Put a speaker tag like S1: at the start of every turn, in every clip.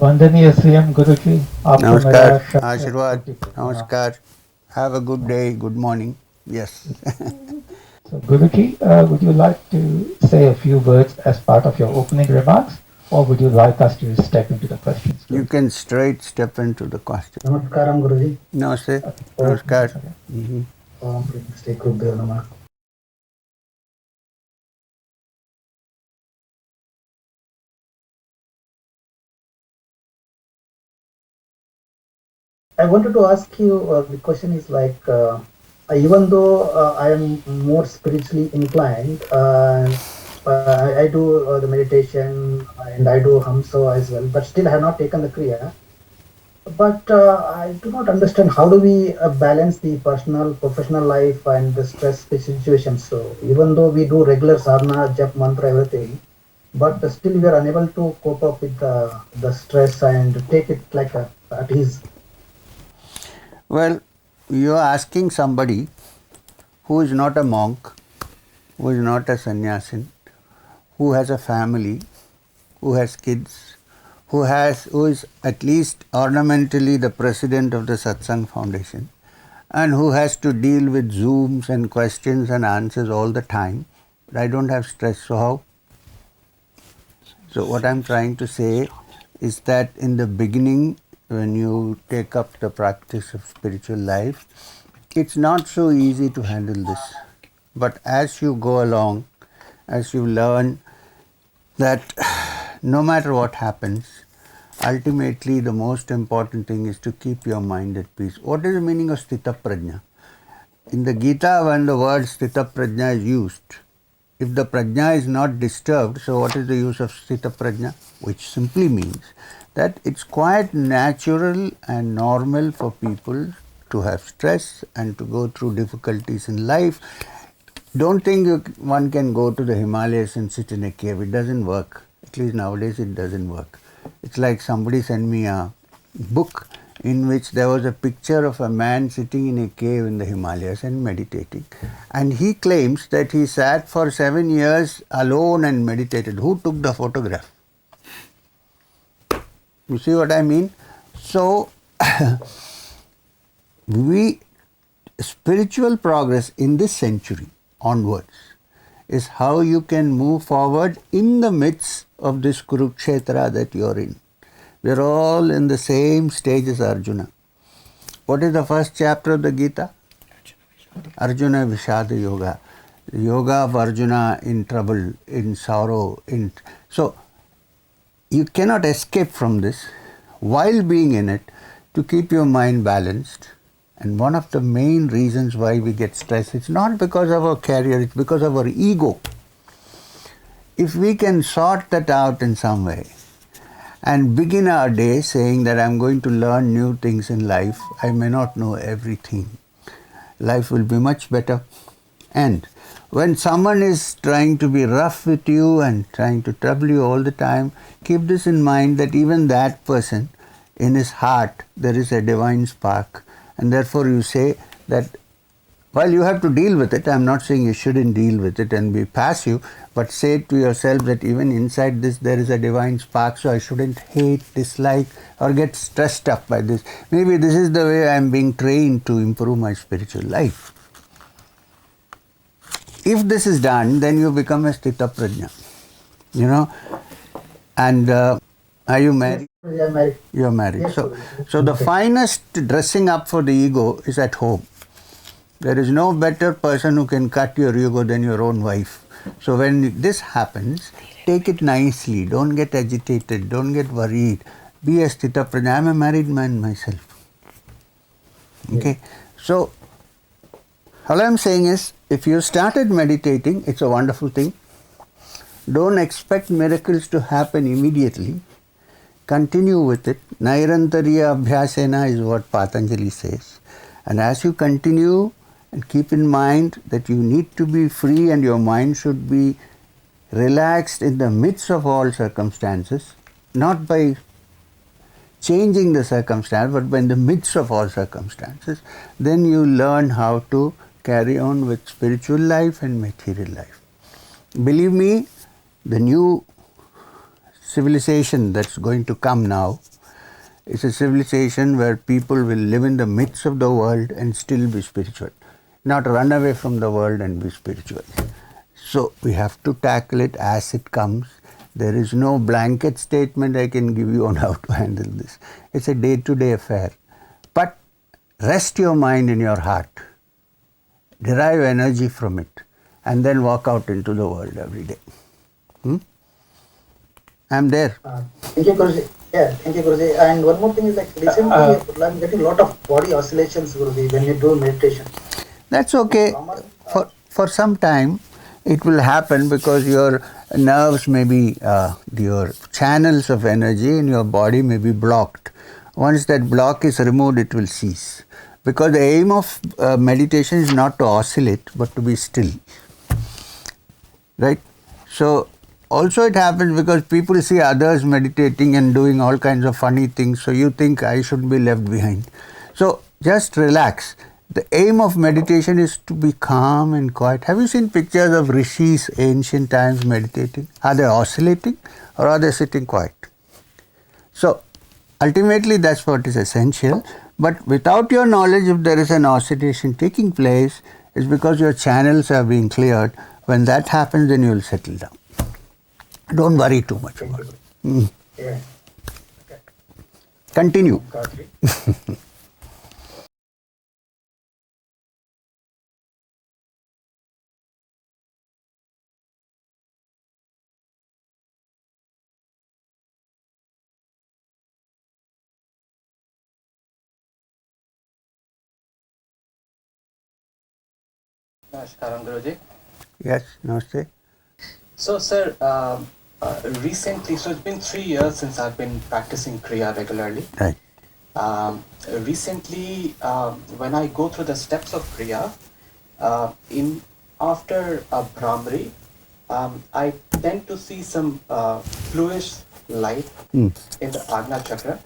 S1: वंदनीय श्रीयम गुरुजी, आपको मेरा
S2: Namaskar,
S1: शब्द
S2: Ashirwad,
S1: कोटि कोटि प्रणाम।
S2: Namaskar. Have a good day, good morning. Yes.
S1: So, Guruji, would you like to say a few words as part of your opening remarks, or would you like us to step into the questions?
S2: You
S1: Guruji?
S2: can straight step into the question.
S3: Namaskaram Guruji.
S2: Namaste.
S1: Okay.
S2: Namaskar.
S1: Okay.
S3: Om Shri Krubhyo Namah. I wanted to ask you, the question is like, even though I am more spiritually inclined, I do the meditation and I do Hamsa as well, but still I have not taken the Kriya. But I do not understand how do we balance the personal, professional life and the stress situations. So even though we do regular sadhana, jap, mantra, everything, but still we are unable to cope up with the stress and take it like at ease.
S2: Well, you are asking somebody who is not a monk, who is not a sannyasin, who has a family, who has kids, who is at least ornamentally the president of the Satsang Foundation, and who has to deal with Zooms and questions and answers all the time. But I don't have stress, so how? So what I'm trying to say is that in the beginning, when you take up the practice of spiritual life, it's not so easy to handle this. But as you go along, as you learn that no matter what happens, ultimately the most important thing is to keep your mind at peace. What is the meaning of Sthita Prajna? In the Gita, when the word Sthita Prajna is used, if the prajna is not disturbed, so what is the use of Sthita Prajna? Which simply means that it's quite natural and normal for people to have stress and to go through difficulties in life. Don't think one can go to the Himalayas and sit in a cave. It doesn't work. At least nowadays it doesn't work. It's like somebody sent me a book in which there was a picture of a man sitting in a cave in the Himalayas and meditating. And he claims that he sat for 7 years alone and meditated. Who took the photograph? You see what I mean? So, spiritual progress in this century onwards is how you can move forward in the midst of this Kurukshetra that you're in. We're all in the same stage as Arjuna. What is the first chapter of the Gita? Arjuna Vishada Yoga. The yoga of Arjuna in trouble, in sorrow. So, you cannot escape from this while being in it to keep your mind balanced. And one of the main reasons why we get stressed, it's not because of our career, it's because of our ego. If we can sort that out in some way and begin our day saying that I'm going to learn new things in life, I may not know everything. Life will be much better. And when someone is trying to be rough with you and trying to trouble you all the time, keep this in mind that even that person, in his heart, there is a divine spark. And therefore you say that while you have to deal with it, I'm not saying you shouldn't deal with it and be passive, but say to yourself that even inside this there is a divine spark, so I shouldn't hate, dislike, or get stressed up by this. Maybe this is the way I'm being trained to improve my spiritual life. If this is done, then you become a Sthita Prajna. You know, and are you married?
S3: Yes, I am married.
S2: You're married.
S3: Yes,
S2: So the finest dressing up for the ego is at home. There is no better person who can cut your ego than your own wife. So when this happens, take it nicely. Don't get agitated. Don't get worried. Be a Sthita Prajna. I'm a married man myself. Okay. So all I'm saying is, if you started meditating, it's a wonderful thing. Don't expect miracles to happen immediately. Continue with it. Nairantariya abhyasena is what Patanjali says. And as you continue, and keep in mind that you need to be free and your mind should be relaxed in the midst of all circumstances, not by changing the circumstance, but in the midst of all circumstances, then you learn how to carry on with spiritual life and material life. Believe me, the new civilization that's going to come now is a civilization where people will live in the midst of the world and still be spiritual, not run away from the world and be spiritual. So we have to tackle it as it comes. There is no blanket statement I can give you on how to handle this. It's a day-to-day affair. But rest your mind in your heart. Derive energy from it and then walk out into the world every day. I'm there.
S3: Thank you, Guruji. Yeah, thank you, Guruji. And one more thing is like recently I'm getting a lot of body oscillations, Guruji, when you do meditation.
S2: That's okay. For some time it will happen because your nerves may be, your channels of energy in your body may be blocked. Once that block is removed, it will cease. Because the aim of meditation is not to oscillate, but to be still. Right? So, also it happens because people see others meditating and doing all kinds of funny things, so you think I should be left behind. So, just relax. The aim of meditation is to be calm and quiet. Have you seen pictures of rishis, ancient times meditating? Are they oscillating or are they sitting quiet? So, ultimately that's what is essential. But without your knowledge, if there is an oscillation taking place, it's because your channels are being cleared. When that happens, then you will settle down. Don't worry too much about it.
S3: Yeah. Okay.
S2: Continue.
S4: Namaskaram, Guruji.
S2: Yes, namaste.
S4: So, sir, recently, so it's been 3 years since I've been practicing Kriya regularly.
S2: Right.
S4: Recently, when I go through the steps of Kriya, after a Brahmari, I tend to see some bluish light in the ajna chakra.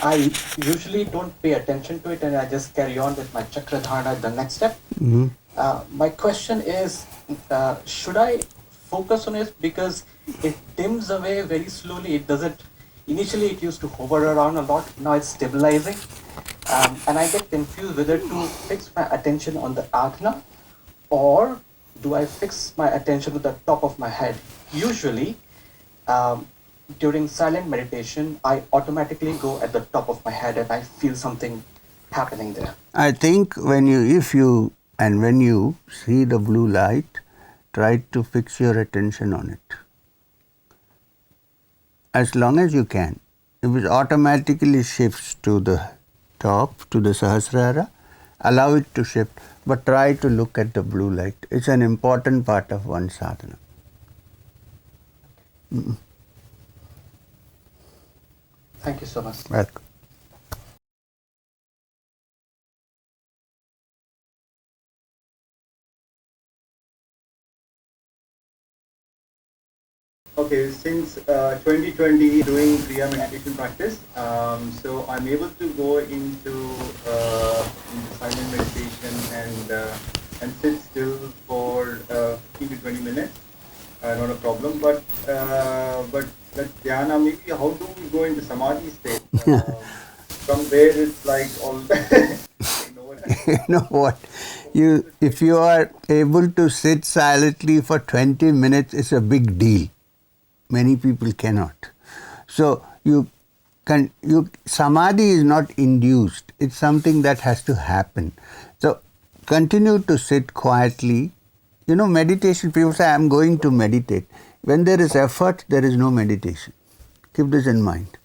S4: I usually don't pay attention to it and I just carry on with my chakra dharana the next step. My question is, should I focus on it because it dims away very slowly? It doesn't, initially it used to hover around a lot, now it's stabilizing. And I get confused whether to fix my attention on the ajna or do I fix my attention to the top of my head. Usually, during silent meditation, I automatically go at the top of my head and I feel something happening there.
S2: I think when you see the blue light, try to fix your attention on it. As long as you can. If it automatically shifts to the top, to the Sahasrara, allow it to shift, but try to look at the blue light. It's an important part of one sadhana.
S4: Thank you so much.
S2: Welcome.
S5: Okay, since 2020 doing Kriya meditation practice, so I'm able to go into silent meditation and sit still for 15 to 20 minutes, not a problem. But like dhyana, maybe how do we go into Samadhi state? From there it's like all.
S2: You know what? If you are able to sit silently for 20 minutes, it's a big deal. Many people cannot. So Samadhi is not induced. It's something that has to happen. So continue to sit quietly. You know, meditation, people say, I'm going to meditate. When there is effort, there is no meditation. Keep this in mind.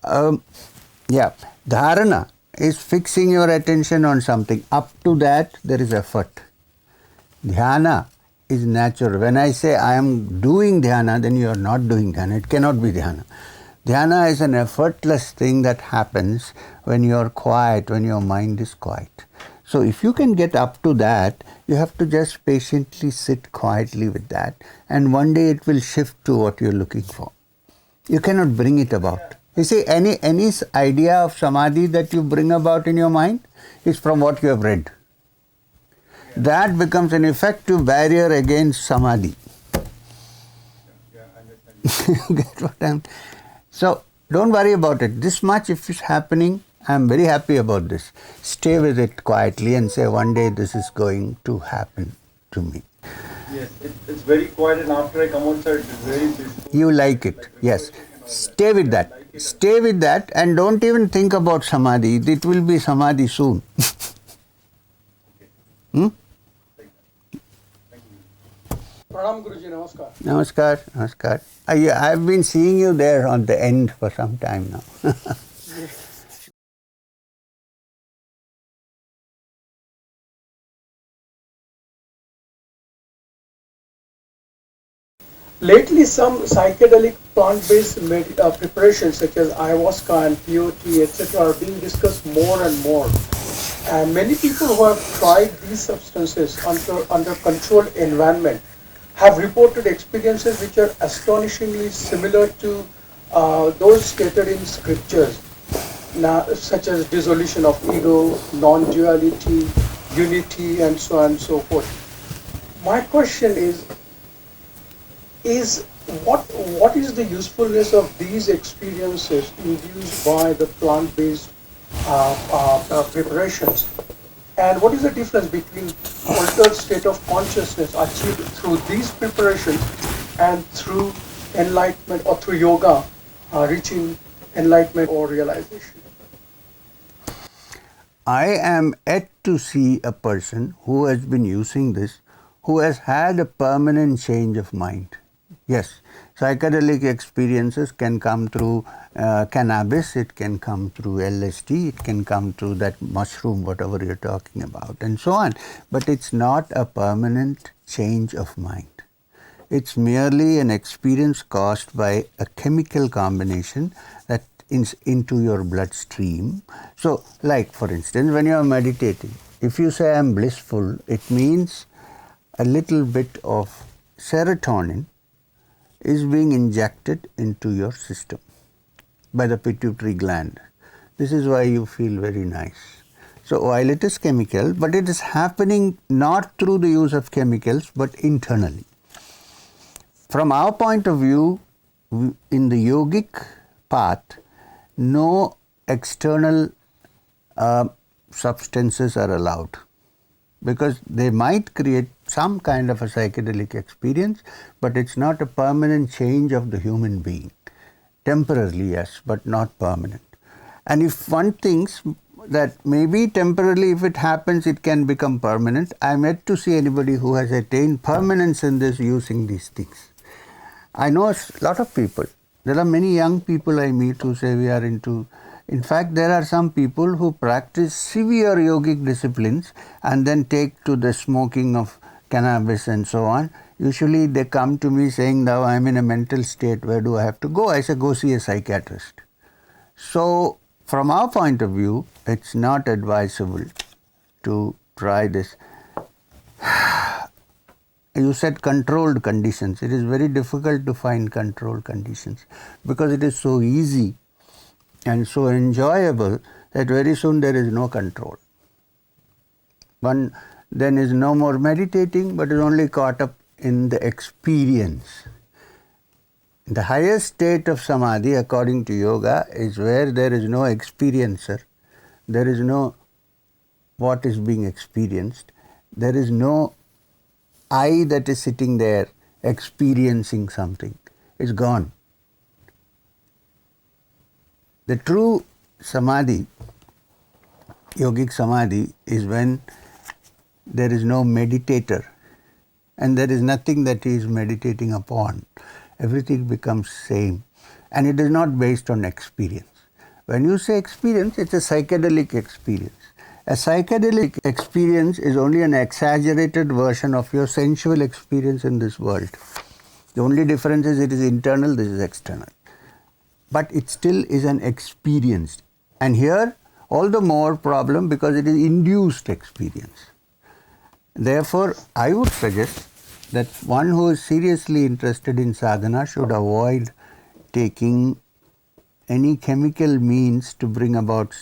S2: Dharana is fixing your attention on something. Up to that, there is effort. Dhyana is natural. When I say I am doing dhyana, then you are not doing dhyana. It cannot be dhyana. Dhyana is an effortless thing that happens when you are quiet, when your mind is quiet. So if you can get up to that, you have to just patiently sit quietly with that, and one day it will shift to what you're looking for. You cannot bring it about. You see, any idea of samadhi that you bring about in your mind is from what you have read. That becomes an effective barrier against samadhi.
S5: Yeah, I understand.
S2: You get what I'm... So don't worry about it. This much if it's happening, I'm very happy about this. Stay with it quietly and say one day this is going to happen to me.
S5: Yes, it's very quiet, and after I come outside, it's very peaceful.
S2: You like it, yes. Stay with that. Stay with that and don't even think about Samadhi. It will be Samadhi soon. Hmm?
S6: Pranam Guruji, namaskar.
S2: Namaskar, namaskar. I've been seeing you there on the end for some time now.
S6: Lately, some psychedelic plant-based preparations such as Ayahuasca and peyote, etc., are being discussed more and more. And many people who have tried these substances under controlled environment have reported experiences which are astonishingly similar to those stated in scriptures, such as dissolution of ego, non-duality, unity, and so on and so forth. My question is what is the usefulness of these experiences induced by the plant-based preparations, and what is the difference between altered state of consciousness achieved through these preparations and through enlightenment or through yoga reaching enlightenment or realization?
S2: I am yet to see a person who has been using this who has had a permanent change of mind. Yes, psychedelic experiences can come through cannabis, it can come through LSD, it can come through that mushroom, whatever you're talking about, and so on. But it's not a permanent change of mind. It's merely an experience caused by a chemical combination that is into your bloodstream. So, like for instance, when you are meditating, if you say I'm blissful, it means a little bit of serotonin is being injected into your system by the pituitary gland. This is why you feel very nice. So while it is chemical, but it is happening not through the use of chemicals, but internally. From our point of view, in the yogic path, no external substances are allowed, because they might create some kind of a psychedelic experience, but it's not a permanent change of the human being. Temporarily, yes, but not permanent. And if one thinks that maybe temporarily, if it happens, it can become permanent, I'm yet to see anybody who has attained permanence in this using these things. I know a lot of people. There are many young people I meet who say we are into... In fact, there are some people who practice severe yogic disciplines and then take to the smoking of cannabis and so on. Usually they come to me saying, now I'm in a mental state, where do I have to go? I say, go see a psychiatrist. So from our point of view, it's not advisable to try this. You said controlled conditions. It is very difficult to find controlled conditions because it is so easy and so enjoyable that very soon there is no control. One then is no more meditating, but is only caught up in the experience. The highest state of Samadhi, according to yoga, is where there is no experiencer, there is no what is being experienced, there is no I that is sitting there experiencing something. It's gone. The true Samadhi, yogic Samadhi, is when there is no meditator and there is nothing that he is meditating upon. Everything becomes same, and it is not based on experience. When you say experience, it's a psychedelic experience. A psychedelic experience is only an exaggerated version of your sensual experience in this world. The only difference is it is internal, this is external. But it still is an experience. And here, all the more problem because it is induced experience. Therefore, I would suggest that one who is seriously interested in sadhana should avoid taking any chemical means to bring about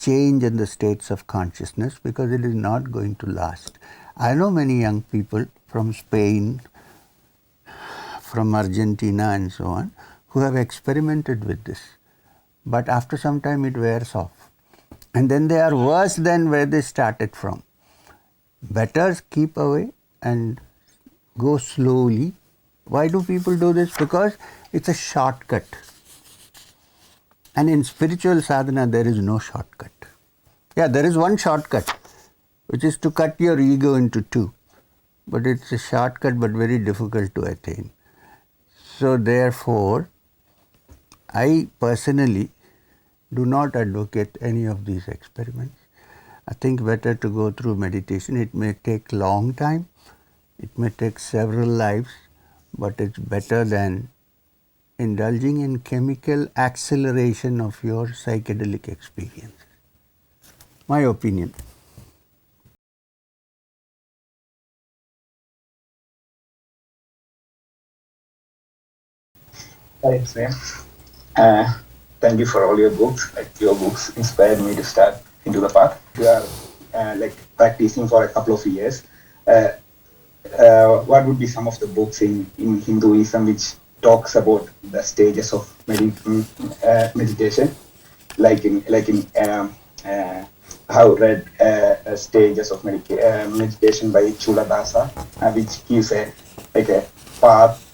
S2: change in the states of consciousness, because it is not going to last. I know many young people from Spain, from Argentina and so on, who have experimented with this. But after some time it wears off. And then they are worse than where they started from. Better keep away and go slowly. Why do people do this? Because it's a shortcut. And in spiritual sadhana, there is no shortcut. Yeah, there is one shortcut, which is to cut your ego into two. But it's a shortcut, but very difficult to attain. So therefore, I personally do not advocate any of these experiments. I think better to go through meditation. It may take long time. It may take several lives, but it's better than indulging in chemical acceleration of your psychedelic experience. My opinion.
S7: Thanks, man. Thank you for all your books. Like your books inspired me to start into the path. We are like practicing for a couple of years. What would be some of the books in Hinduism which talks about the stages of meditation? Like in I have read stages of meditation by Chuladasa, which gives a path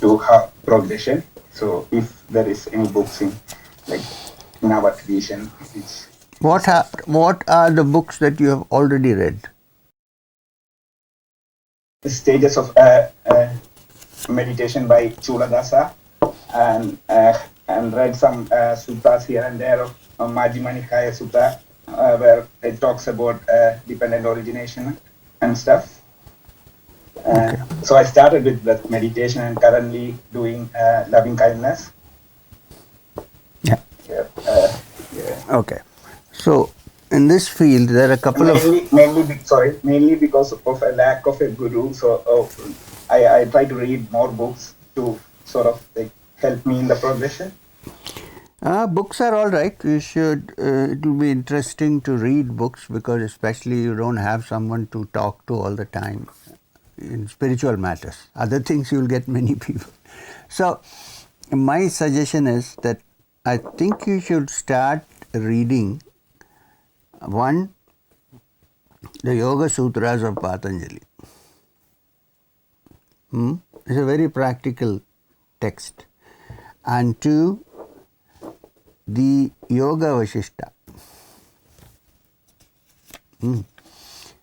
S7: to have progression. So if there is any books in like in our tradition, which
S2: What are the books that you have already read?
S7: the stages of meditation by Chuladasa, and read some suttas here and there of Majjhima Nikaya Sutta, where it talks about dependent origination and stuff. So I started with that meditation and currently doing loving kindness.
S2: Yeah.
S7: Yeah.
S2: Okay. So in this field, there are a couple
S7: mainly because of a lack of a guru. So I try to read more books to sort of like help me in the progression.
S2: Books are all right. You should. It will be interesting to read books because, especially, you don't have someone to talk to all the time in spiritual matters. Other things you will get many people. So, my suggestion is that I think you should start reading one, the Yoga Sutras of Patanjali. It's a very practical text. And two, the Yoga Vasishta.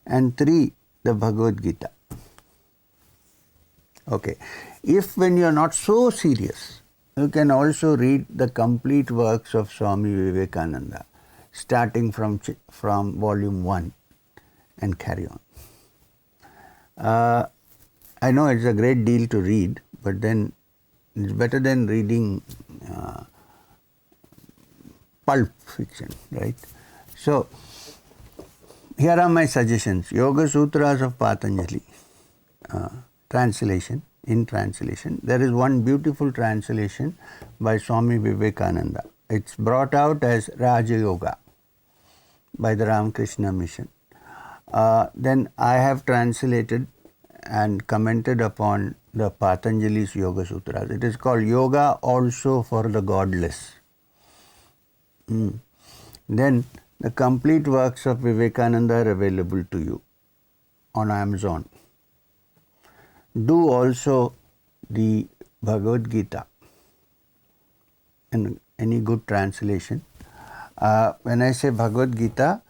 S2: And three, the Bhagavad Gita. Okay. If when you are not so serious, you can also read the complete works of Swami Vivekananda, starting from volume 1 and carry on. I know it's a great deal to read, but then it's better than reading pulp fiction, right? So, here are my suggestions. Yoga Sutras of Patanjali, translation. There is one beautiful translation by Swami Vivekananda. It's brought out as Raja Yoga by the Ramakrishna Mission. Then I have translated and commented upon the Patanjali's Yoga Sutras. It is called Yoga Also for the Godless. Then the complete works of Vivekananda are available to you on Amazon. Do also the Bhagavad Gita in any good translation. When I say Bhagavad Gita,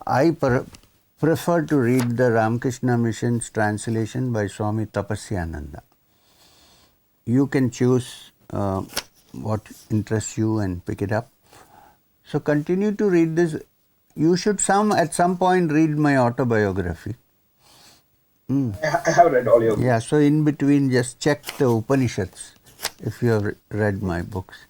S2: I prefer to read the Ramakrishna Mission's translation by Swami Tapasyananda. You can choose what interests you and pick it up. So continue to read this. You should at some point read my autobiography.
S7: I have read all your books.
S2: Yeah, so in between just check the Upanishads if you have read my books.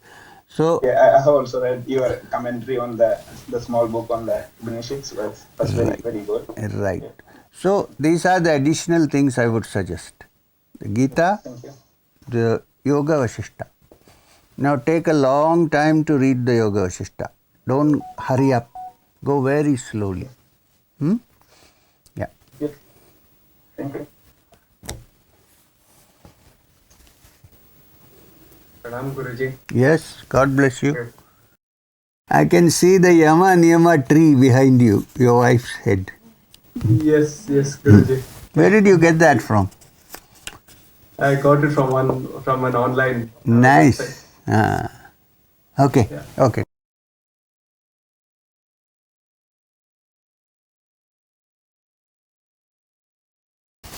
S2: So
S7: yeah, I have also read your commentary on the small book on the Upanishads. Was very good.
S2: Right.
S7: Yeah.
S2: So these are the additional things I would suggest. The Gita,
S7: Thank you.
S2: the Yoga Vasishta. Now take a long time to read the Yoga Vasishta. Don't hurry up. Go very slowly. Yeah.
S7: Yeah. Thank you.
S4: Pranam Guruji.
S2: Yes, God bless you.
S4: Yes.
S2: I can see the Yama Niyama tree behind you, your wife's head.
S4: Yes, Guruji.
S2: Where did you get that from?
S4: I got it from an online website.
S2: Nice. Okay,
S4: Yeah.
S2: okay.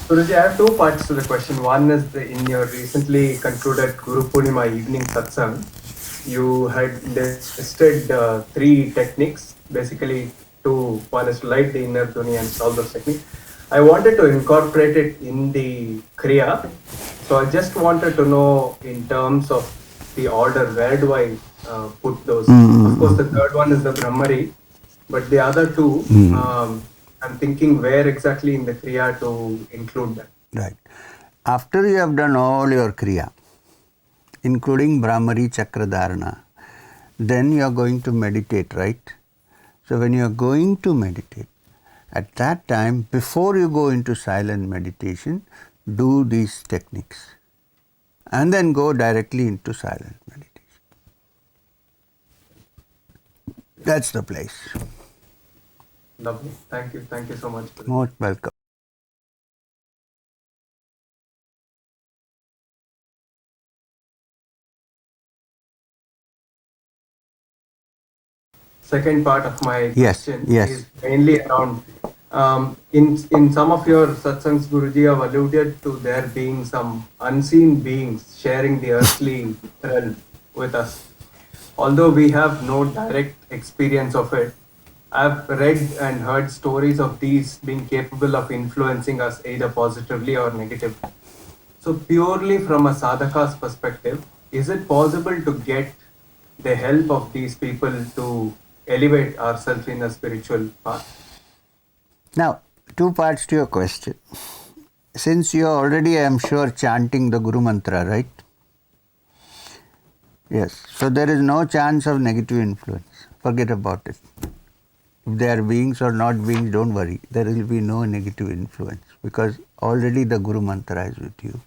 S4: Guruji, I have two parts to the question. One is in your recently concluded Gurupurnima evening satsang, you had listed three techniques, basically two. One is to light the inner dhuni and all those techniques. I wanted to incorporate it in the Kriya. So I just wanted to know in terms of the order, where do I put those? Of course, the third one is the Brahmari, but the other two, I'm thinking where exactly in the Kriya to include that.
S2: Right. After you have done all your Kriya, including Brahmari Chakra Dharana, then you are going to meditate, right? So when you are going to meditate, at that time, before you go into silent meditation, do these techniques. And then go directly into silent meditation. That's the place.
S4: Lovely. Thank you. Thank you so much.
S2: Most welcome.
S4: Second part of my question
S2: Yes.
S4: is mainly around in some of your satsangs, Guruji, have alluded to there being some unseen beings sharing the earthly realm with us. Although we have no direct experience of it, I've read and heard stories of these being capable of influencing us either positively or negatively. So purely from a sadhaka's perspective, is it possible to get the help of these people to elevate ourselves in a spiritual path?
S2: Now, two parts to your question. Since you are already, I am sure, chanting the Guru Mantra, right? Yes. So there is no chance of negative influence. Forget about it. If they are beings or not beings, don't worry. There will be no negative influence because already the Guru Mantra is with you.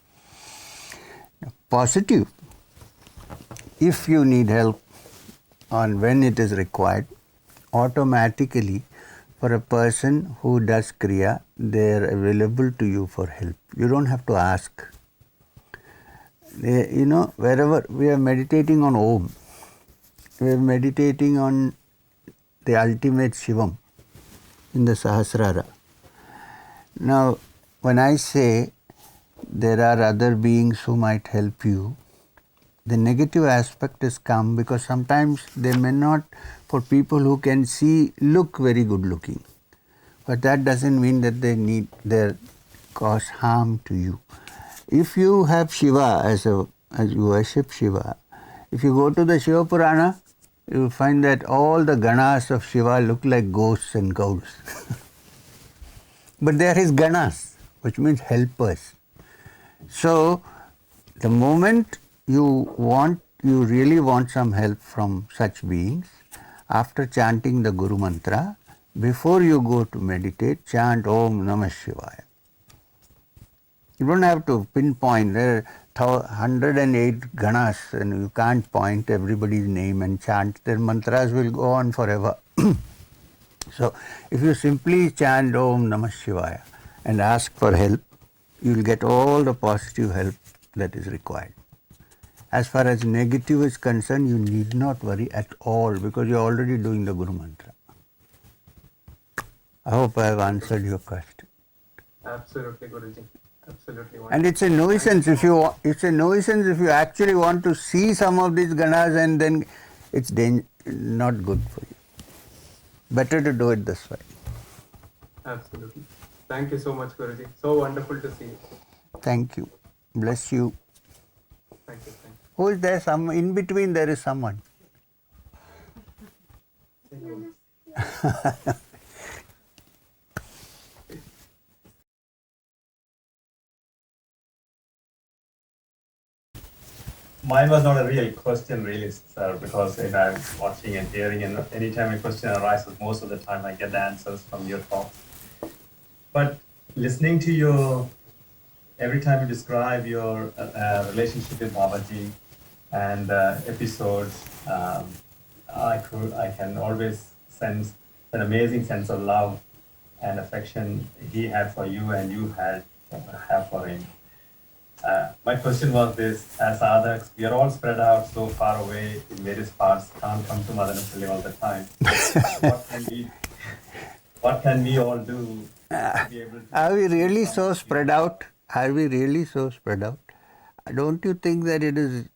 S2: Positive. If you need help on when it is required, automatically for a person who does Kriya, they are available to you for help. You don't have to ask. Wherever we are meditating on Om, we are meditating on the ultimate Shivam in the Sahasrara. Now, when I say there are other beings who might help you, the negative aspect is come because sometimes they may not, for people who can see, look very good looking. But that doesn't mean that they cause harm to you. If you have Shiva as you worship Shiva, if you go to the Shiva Purana, you will find that all the Ganas of Shiva look like ghosts and ghouls. But they are his Ganas, which means helpers. So, the moment you really want some help from such beings, after chanting the Guru Mantra, before you go to meditate, chant Om Namah Shivaya. You don't have to pinpoint. There are 108 Ganas and you can't point everybody's name and chant. Their mantras will go on forever. So, if you simply chant Om Namah Shivaya and ask for help, you will get all the positive help that is required. As far as negative is concerned, you need not worry at all because you are already doing the Guru Mantra. I hope I have answered your question.
S4: Absolutely, Guruji. Absolutely.
S2: And it's a nuisance if you actually want to see some of these ganas, and then it's not good for you. Better to do it this way.
S4: Absolutely. Thank you so much, Guruji. So wonderful to see you.
S2: Thank you. Bless you.
S4: Thank you.
S2: Who is there? In between there is someone.
S8: Mine was not a real question, really, sir, because I'm watching and hearing, and anytime a question arises, most of the time I get the answers from your talk. But listening to you, every time you describe your relationship with Babaji, and episodes, I can always sense an amazing sense of love and affection he had for you and you have for him. My question was this: as sadhaks, we are all spread out so far away in various parts, can't come to Madanapalli all the time. What can we all do to be able to?
S2: Are we really so spread out? Are we really so spread out? Don't you think that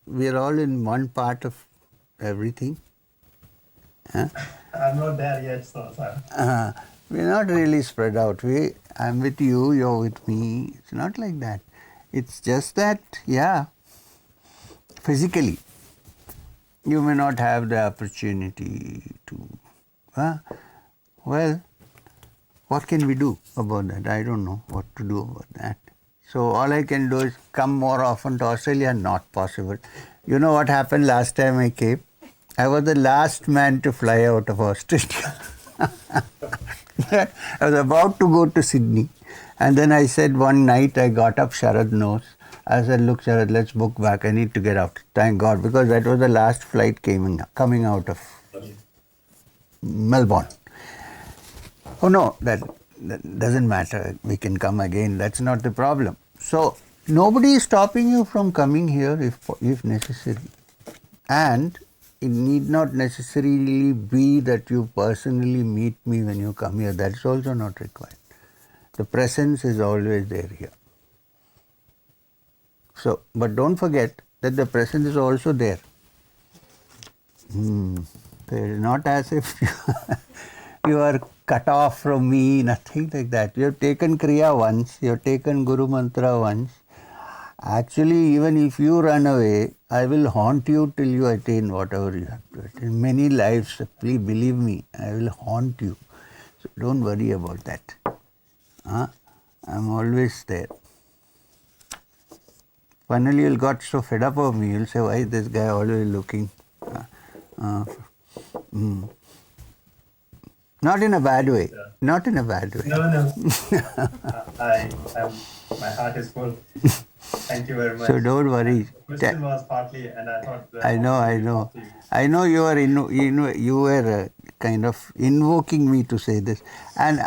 S2: we are all in one part of everything? Huh?
S8: I'm not there yet, sir.
S2: We're not really spread out. I'm with you, you're with me. It's not like that. It's just that, physically, you may not have the opportunity to. Well, what can we do about that? I don't know what to do about that. So all I can do is come more often to Australia. Not possible. You know what happened last time I came? I was the last man to fly out of Australia. I was about to go to Sydney, and then I said one night I got up, Sharad knows. I said, look Sharad, let's book back. I need to get out. Thank God, because that was the last flight coming out of Melbourne. Oh no, that doesn't matter. We can come again. That's not the problem. So nobody is stopping you from coming here if necessary. And it need not necessarily be that you personally meet me when you come here. That's also not required. The presence is always there here. So, but don't forget that the presence is also there. It's not as if you are cut off from me, nothing like that. You have taken Kriya once, you have taken Guru Mantra once. Actually, even if you run away, I will haunt you till you attain whatever you have to attain. Many lives, please believe me, I will haunt you. So don't worry about that. I'm always there. Finally, you'll got so fed up of me, you'll say, why is this guy always looking? Not in a bad way.
S8: Yeah.
S2: Not in a bad way.
S8: No. My heart is full. Thank you very much.
S2: So don't worry.
S8: The question was partly, and I thought.
S2: I know. I know you are you were kind of invoking me to say this, and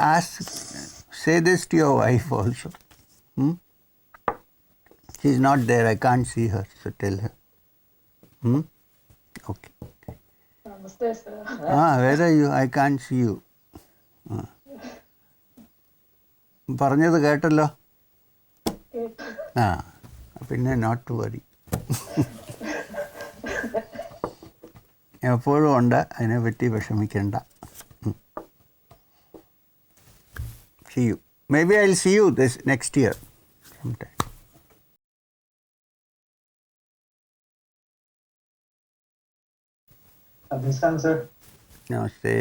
S2: say this to your wife also. She's not there. I can't see her, so tell her. Okay.
S9: Namaste, sir.
S2: Where are you? I can't see you. പറഞ്ഞത് കേട്ടല്ലോ പിന്നെ not to worry എപ്പോഴും ഉണ്ട് അതിനെപ്പറ്റി വിഷമിക്കണ്ട See you. Maybe I'll see you this next year sometime.
S10: Sir.
S2: Namaste.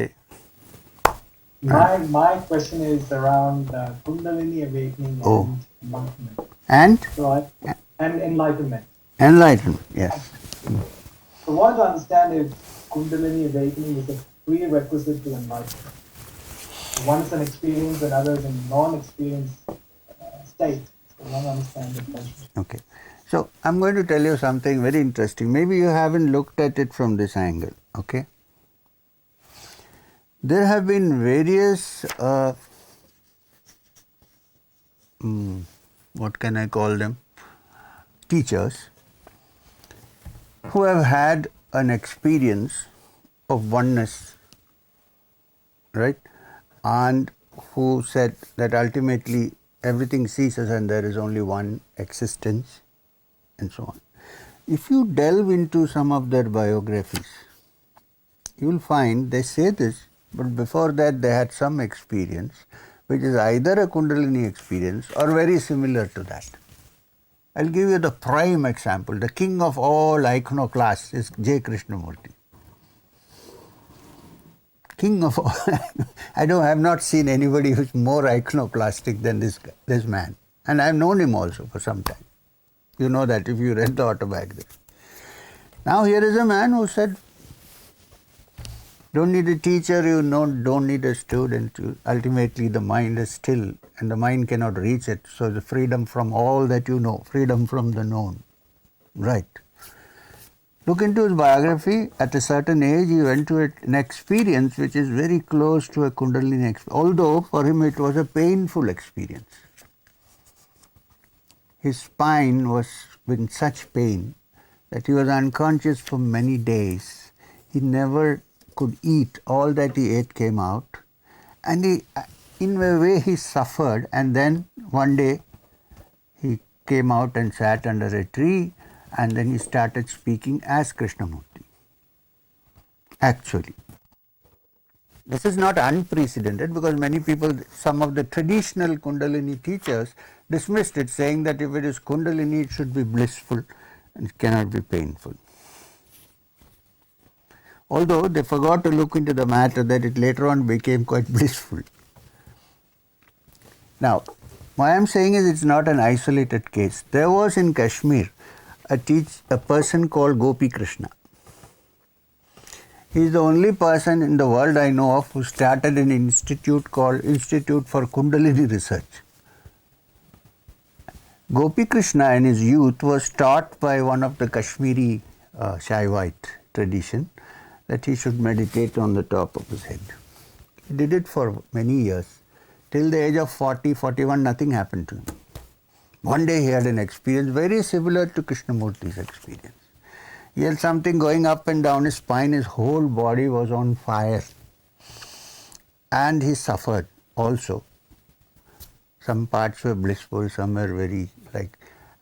S10: My question is around kundalini awakening and enlightenment.
S2: And?
S10: And enlightenment.
S2: Enlightenment, yes.
S10: So I want to understand if kundalini awakening is a prerequisite to enlightenment. One is an experience, another is a non-experience state. So I want to understand the question.
S2: Okay. So I'm going to tell you something very interesting. Maybe you haven't looked at it from this angle. Okay. There have been various, what can I call them, teachers who have had an experience of oneness, right? And who said that ultimately everything ceases and there is only one existence and so on. If you delve into some of their biographies, you will find they say this, but before that they had some experience which is either a kundalini experience or very similar to that. I'll give you the prime example. The king of all iconoclasts is J. Krishnamurti. King of all. I have not seen anybody who's more iconoclastic than this man. And I've known him also for some time. You know that if you read the autobiography. Now here is a man who said, don't need a teacher, don't need a student. Ultimately the mind is still and the mind cannot reach it. So the freedom from all that you know, freedom from the known. Right. Look into his biography. At a certain age, he went to an experience which is very close to a kundalini experience, although for him it was a painful experience. His spine was in such pain that he was unconscious for many days. He never could eat. All that he ate came out. And in a way he suffered, and then one day he came out and sat under a tree, and then he started speaking as Krishnamurti. Actually, this is not unprecedented, because many people, some of the traditional Kundalini teachers dismissed it, saying that if it is Kundalini, it should be blissful and it cannot be painful. Although they forgot to look into the matter that it later on became quite blissful. Now, what I am saying is it's not an isolated case. There was in Kashmir a person called Gopi Krishna. He is the only person in the world I know of who started an institute called Institute for Kundalini Research. Gopi Krishna in his youth was taught by one of the Kashmiri Shaivite tradition that he should meditate on the top of his head. He did it for many years. Till the age of 40, 41, nothing happened to him. One day he had an experience very similar to Krishnamurti's experience. He had something going up and down his spine, his whole body was on fire. And he suffered also. Some parts were blissful, some were very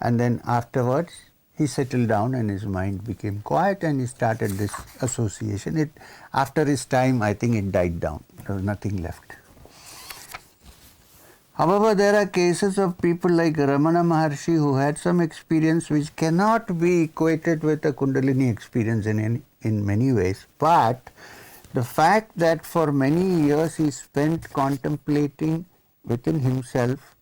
S2: and then afterwards he settled down and his mind became quiet and he started this association. After his time, I think it died down. There was nothing left. However, there are cases of people like Ramana Maharshi who had some experience which cannot be equated with a Kundalini experience in many ways. But the fact that for many years he spent contemplating within himself,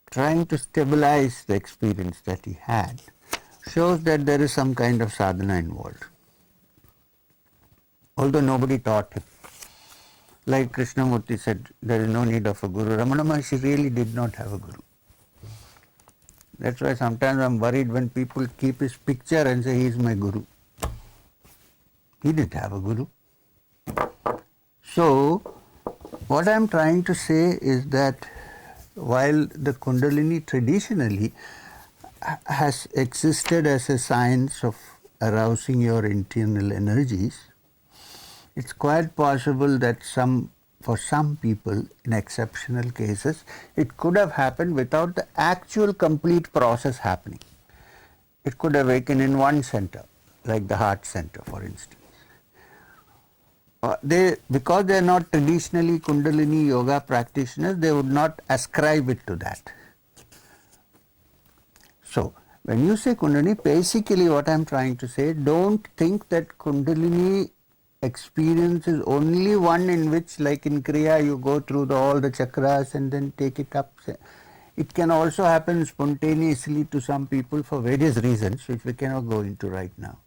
S2: trying to stabilize the experience that he had, shows that there is some kind of sadhana involved. Although nobody taught him. Like Krishnamurti said, there is no need of a guru. Ramana Maharshi really did not have a guru. That's why sometimes I'm worried when people keep his picture and say he is my guru. He didn't have a guru. So, what I'm trying to say is that while the Kundalini traditionally has existed as a science of arousing your internal energies, it's quite possible that for some people, in exceptional cases, it could have happened without the actual complete process happening. It could awaken in one center, like the heart center, for instance. Because they are not traditionally Kundalini yoga practitioners, they would not ascribe it to that. So, when you say Kundalini, basically what I am trying to say, don't think that Kundalini experience is only one in which, like in Kriya, you go through all the chakras and then take it up. It can also happen spontaneously to some people for various reasons, which we cannot go into right now,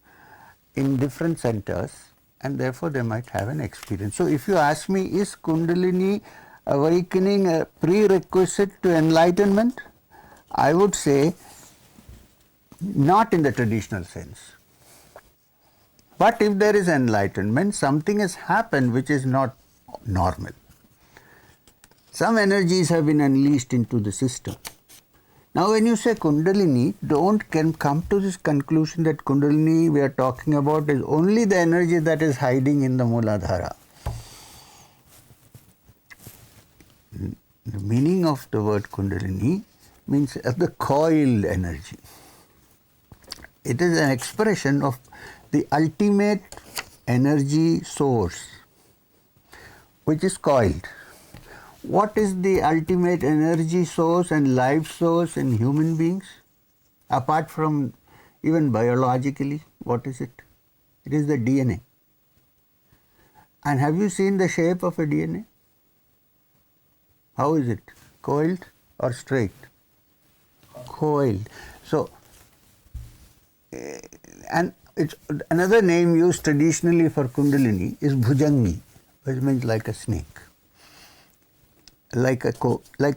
S2: in different centers, and therefore they might have an experience. So if you ask me, is Kundalini awakening a prerequisite to enlightenment? I would say not in the traditional sense. But if there is enlightenment, something has happened which is not normal. Some energies have been unleashed into the system. Now when you say Kundalini, don't come to this conclusion that Kundalini we are talking about is only the energy that is hiding in the Mooladhara. The meaning of the word Kundalini means the coiled energy. It is an expression of the ultimate energy source, which is coiled. What is the ultimate energy source and life source in human beings? Apart from even biologically, what is it? It is the DNA. And have you seen the shape of a DNA? How is it? Coiled or straight? Coiled. So, and it's another name used traditionally for Kundalini is Bhujangi, which means like a snake. Like a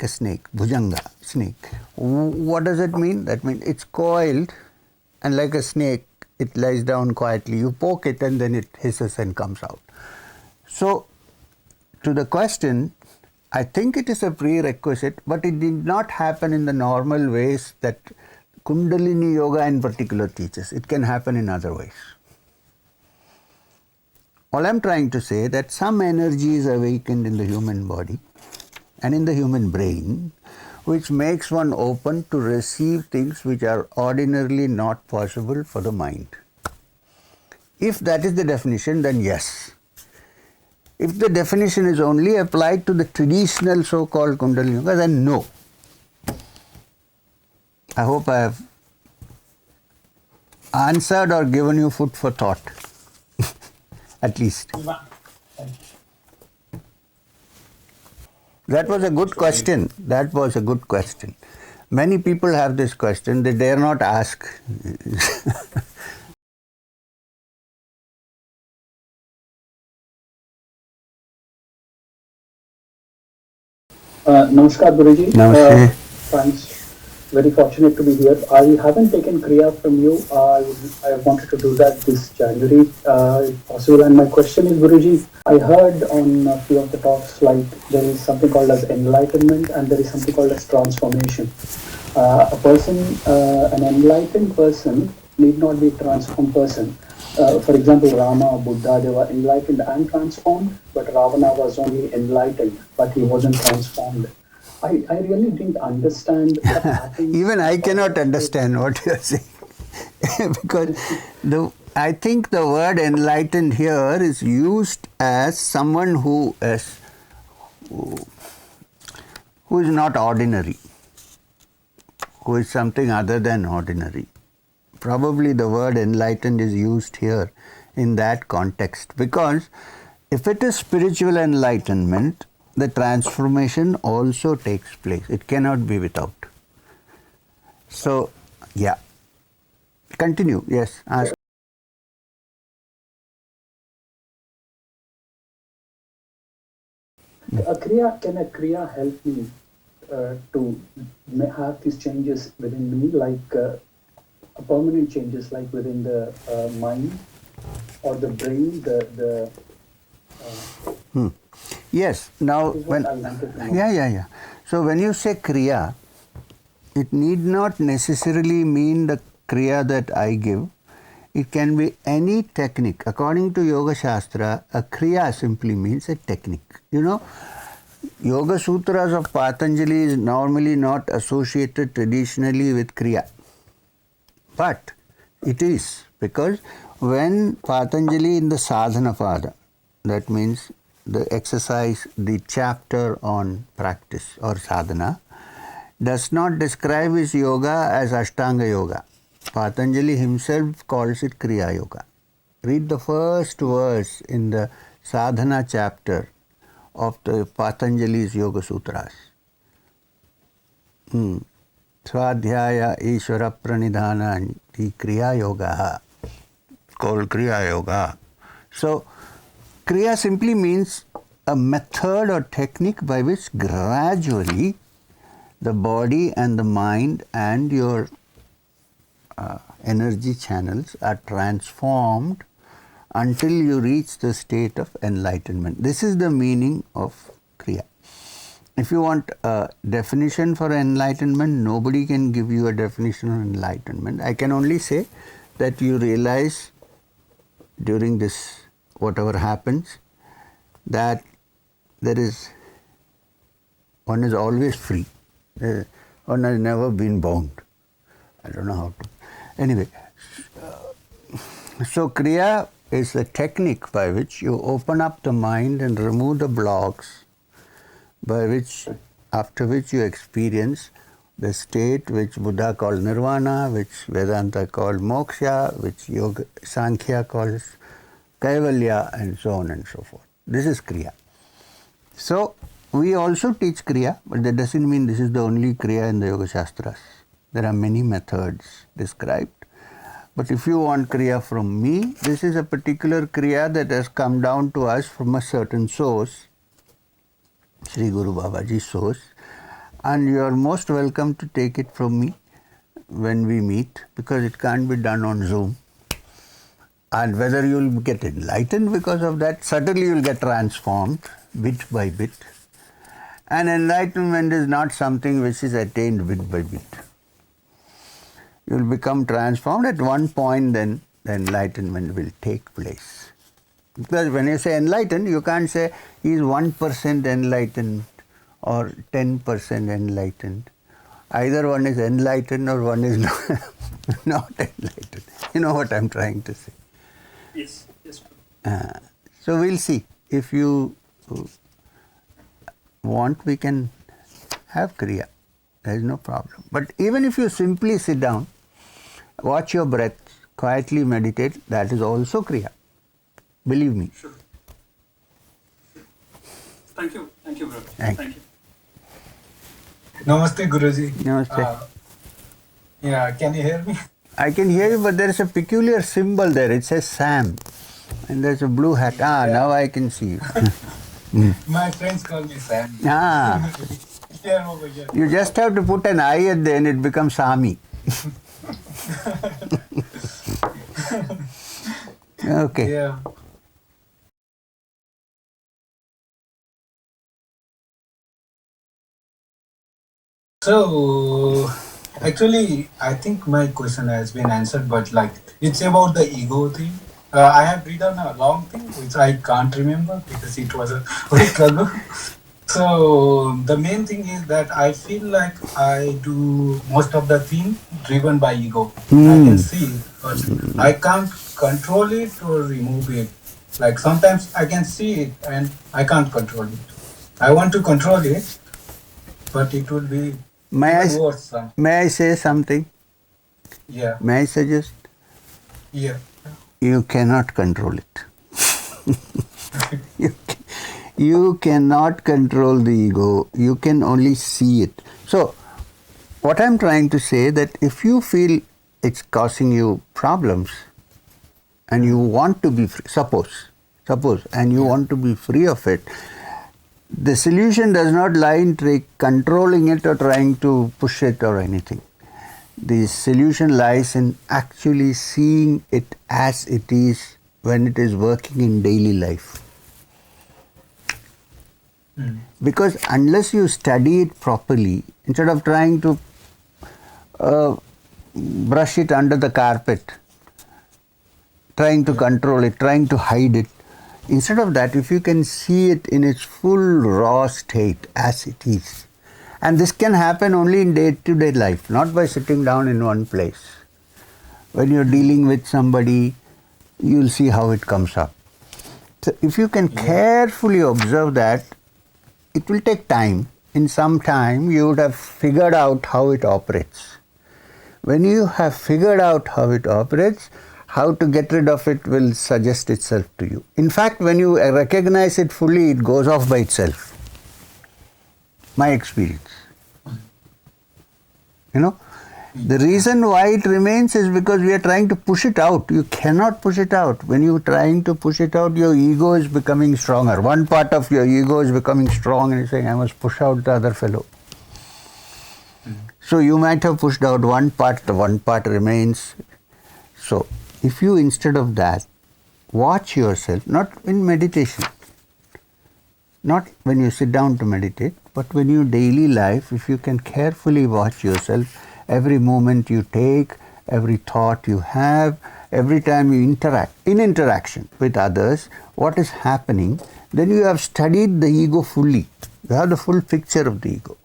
S2: snake, Bhujanga, snake. What does it mean? That means it's coiled and like a snake it lies down quietly. You poke it and then it hisses and comes out. So, to the question, I think it is a prerequisite, but it did not happen in the normal ways that Kundalini Yoga in particular teaches. It can happen in other ways. All I'm trying to say that some energy is awakened in the human body and in the human brain, which makes one open to receive things which are ordinarily not possible for the mind. If that is the definition, then yes. If the definition is only applied to the traditional so-called Kundalini Yoga, then no. I hope I have answered or given you food for thought, at least. That was a good question. That was a good question. Many people have this question, they dare not ask.
S11: Namaskar, Guruji.
S2: Namaste.
S11: Thanks. Very fortunate to be here. I haven't taken Kriya from you. I wanted to do that this January, if possible. And my question is, Guruji, I heard on a few of the talks, like there is something called as enlightenment and there is something called as transformation. A person, an enlightened person need not be a transformed person. For example, Rama, Buddha, they were enlightened and transformed, but Ravana was only enlightened, but he wasn't transformed. I really didn't understand what happened.
S2: Even I cannot understand what you are saying. Because I think the word enlightened here is used as someone who is not ordinary, who is something other than ordinary. Probably the word enlightened is used here in that context, because if it is spiritual enlightenment, the transformation also takes place. It cannot be without. So, yeah. Continue. Yes. Ask.
S11: Can a Kriya help me to have these changes within me, like permanent changes, like within the mind or the brain,
S2: Yes. Now, yeah. So when you say Kriya, it need not necessarily mean the Kriya that I give. It can be any technique. According to Yoga Shastra, a Kriya simply means a technique. You know, Yoga Sutras of Patanjali is normally not associated traditionally with Kriya. But it is, because when Patanjali in the Sadhana Pada, that means the exercise, the chapter on practice or sadhana, does not describe his yoga as Ashtanga Yoga. Patanjali himself calls it Kriya Yoga. Read the first verse in the sadhana chapter of the Patanjali's Yoga Sutras. Swadhyaya Ishvara Pranidhana Kriya Yoga, called Kriya Yoga. So, Kriya simply means a method or technique by which gradually the body and the mind and your energy channels are transformed until you reach the state of enlightenment. This is the meaning of Kriya. If you want a definition for enlightenment, nobody can give you a definition of enlightenment. I can only say that you realize during this whatever happens, that one is always free. One has never been bound. I don't know how to. Anyway, so Kriya is a technique by which you open up the mind and remove the blocks, after which you experience the state which Buddha called nirvana, which Vedanta called moksha, which Yoga Sankhya calls Kaivalya, and so on and so forth. This is Kriya. So, we also teach Kriya, but that doesn't mean this is the only Kriya in the Yoga Shastras. There are many methods described. But if you want Kriya from me, this is a particular Kriya that has come down to us from a certain source, Sri Guru Babaji's source, and you are most welcome to take it from me when we meet, because it can't be done on Zoom. And whether you will get enlightened because of that, certainly you will get transformed bit by bit. And enlightenment is not something which is attained bit by bit. You will become transformed at one point, then the enlightenment will take place. Because when you say enlightened, you can't say he is 1% enlightened or 10% enlightened. Either one is enlightened or one is not enlightened. You know what I'm trying to say.
S12: Yes, yes.
S2: So we'll see. If you want, we can have Kriya. There is no problem. But even if you simply sit down, watch your breath, quietly meditate, that is also Kriya. Believe me.
S12: Sure. Thank you, brother.
S2: Thank you.
S13: Namaste, Guruji.
S2: Namaste.
S13: Yeah, can you hear me?
S2: I can hear you, but there is a peculiar symbol there. It says Sam. And there's a blue hat. Now I can see you.
S13: My friends call me Sam. Yeah, over here.
S2: You just have to put an I at the end, it becomes Sami. Okay.
S13: Yeah. So, actually, I think my question has been answered, but like, it's about the ego thing. I have written a long thing, which I can't remember because it was a week ago. So, the main thing is that I feel like I do most of the thing driven by ego. I can see it, but I can't control it or remove it. Like, sometimes I can see it and I can't control it. I want to control it, but it will be worse.
S2: May I say something?
S13: Yeah.
S2: May I suggest?
S13: Yeah.
S2: You cannot control it. You cannot control the ego. You can only see it. So, what I'm trying to say that if you feel it's causing you problems and you want to be free, suppose, and you want to be free of it, the solution does not lie in controlling it or trying to push it or anything. The solution lies in actually seeing it as it is when it is working in daily life. Because unless you study it properly, instead of trying to brush it under the carpet, trying to control it, trying to hide it, instead of that, if you can see it in its full raw state as it is, and this can happen only in day-to-day life, not by sitting down in one place. When you're dealing with somebody, you'll see how it comes up. So if you can carefully observe that, it will take time. In some time, you would have figured out how it operates. When you have figured out how it operates, how to get rid of it will suggest itself to you. In fact, when you recognize it fully, it goes off by itself. My experience. You know, the reason why it remains is because we are trying to push it out. You cannot push it out. When you are trying to push it out, your ego is becoming stronger. One part of your ego is becoming strong and you're saying, I must push out the other fellow. So you might have pushed out one part, the one part remains. So if you, instead of that, watch yourself, not in meditation, not when you sit down to meditate, but when you daily life, if you can carefully watch yourself, every moment you take, every thought you have, every time you interact, in interaction with others, what is happening, then you have studied the ego fully. You have the full picture of the ego.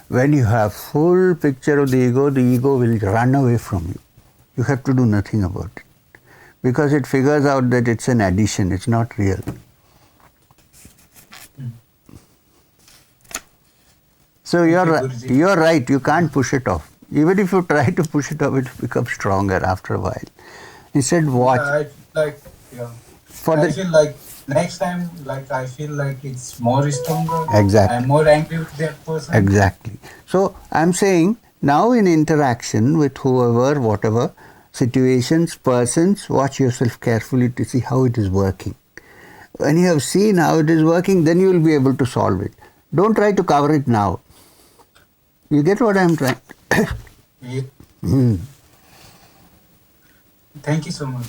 S2: When you have full picture of the ego will run away from you. You have to do nothing about it. Because it figures out that it's an addition, it's not real. So you're right, you can't push it off. Even if you try to push it off, it becomes stronger after a while. Instead, watch.
S13: I feel like next time, I feel like it's more stronger.
S2: Exactly.
S13: I'm more angry with that person.
S2: Exactly. So I'm saying now in interaction with whoever, whatever, situations, persons, watch yourself carefully to see how it is working. When you have seen how it is working, then you will be able to solve it. Don't try to cover it now. You get what I'm trying?
S13: Yeah. Thank you so much.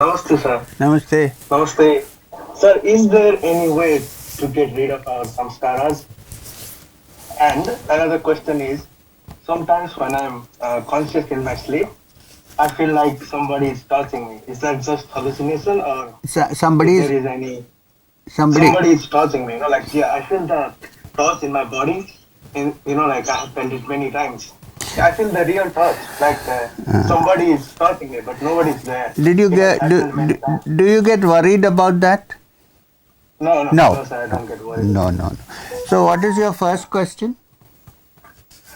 S14: Namaste, sir.
S2: Namaste.
S14: Namaste. Sir, is there any way to get rid of our samskaras? And another question is, sometimes when I'm conscious in my sleep, I feel like somebody is touching me. Is that just hallucination, or
S2: Somebody
S14: if
S2: is
S14: there is any
S2: somebody.
S14: somebody is touching me? Like yeah, I feel the touch in my body. Like I have felt it many times. I feel the real touch, like somebody is touching me, but nobody is there.
S2: Did you
S14: It has
S2: get
S14: happened many times.
S2: do you get worried about that?
S14: No, sir, I don't get worried.
S2: No. So what is your first question?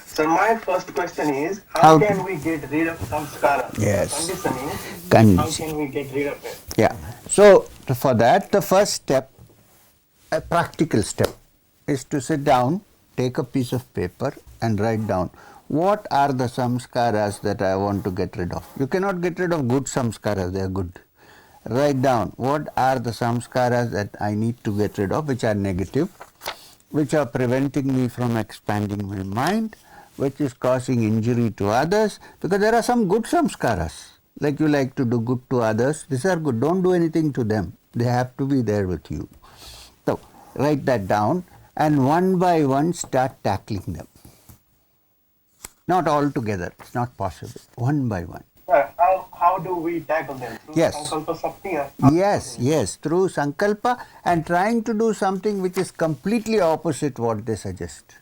S14: So my first question is, how
S2: How-
S14: can we get rid of samskara?
S2: Yes.
S14: Conditioning. How
S2: Condition.
S14: can we get rid of it?
S2: Yeah. So for that, the first step, a practical step, is to sit down, take a piece of paper and write down what are the samskaras that I want to get rid of. You cannot get rid of good samskaras, they are good. Write down what are the samskaras that I need to get rid of, which are negative, which are preventing me from expanding my mind, which is causing injury to others, because there are some good samskaras, like you like to do good to others. These are good. Don't do anything to them. They have to be there with you. So write that down and one by one start tackling them. Not all together. It's not possible. One by one.
S14: Sir, how do we tackle them? Through
S2: Yes.
S14: Sankalpa Shakti?
S2: Yes, through sankalpa and trying to do something which is completely opposite what they suggest.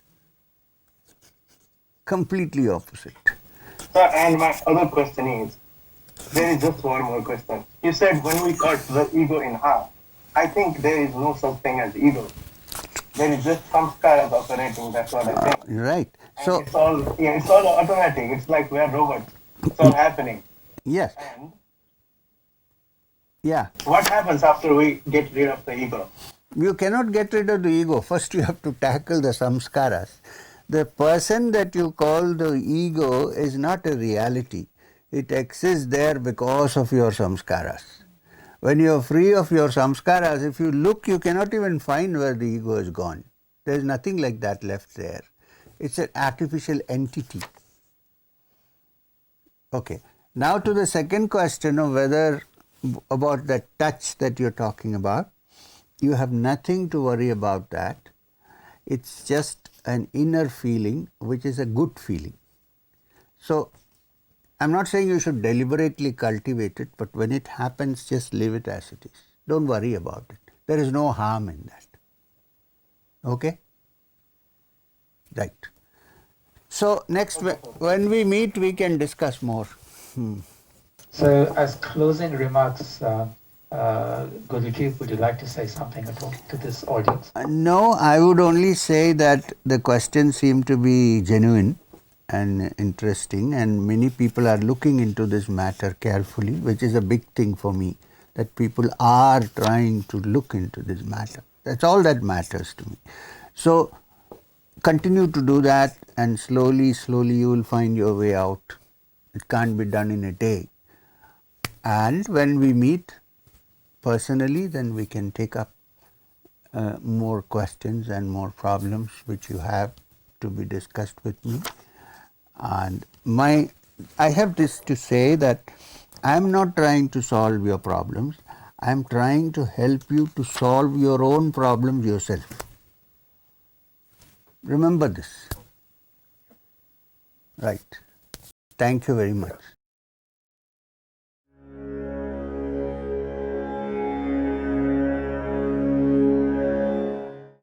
S2: Completely opposite.
S14: Sir, and my other question is, there is just one more question. You said when we cut the ego in half, I think there is no such thing as ego. There is just samskaras operating, that's what I think.
S2: Right.
S14: And
S2: So,
S14: it's all automatic. It's like we are robots. It's all happening.
S2: yes.
S14: And
S2: Yeah.
S14: what happens after we get rid of the ego?
S2: You cannot get rid of the ego. First you have to tackle the samskaras. The person that you call the ego is not a reality. It exists there because of your samskaras. When you are free of your samskaras, if you look, you cannot even find where the ego is gone. There is nothing like that left there. It's an artificial entity. Okay. Now to the second question of whether about the touch that you're talking about. You have nothing to worry about that. It's just an inner feeling which is a good feeling. So I'm not saying you should deliberately cultivate it, but when it happens, just leave it as it is. Don't worry about it. There is no harm in that. Okay? Right. So next, when we meet, we can discuss more.
S1: So as closing remarks, Guruji, would you like to say something at all to this audience?
S2: No, I would only say that the questions seem to be genuine and interesting, and many people are looking into this matter carefully, which is a big thing for me, that people are trying to look into this matter. That's all that matters to me. So continue to do that, and slowly you will find your way out. It can't be done in a day. And when we meet personally, then we can take up more questions and more problems which you have to be discussed with me. And I have this to say that I am not trying to solve your problems. I am trying to help you to solve your own problems yourself. Remember this. Right. Thank you very much.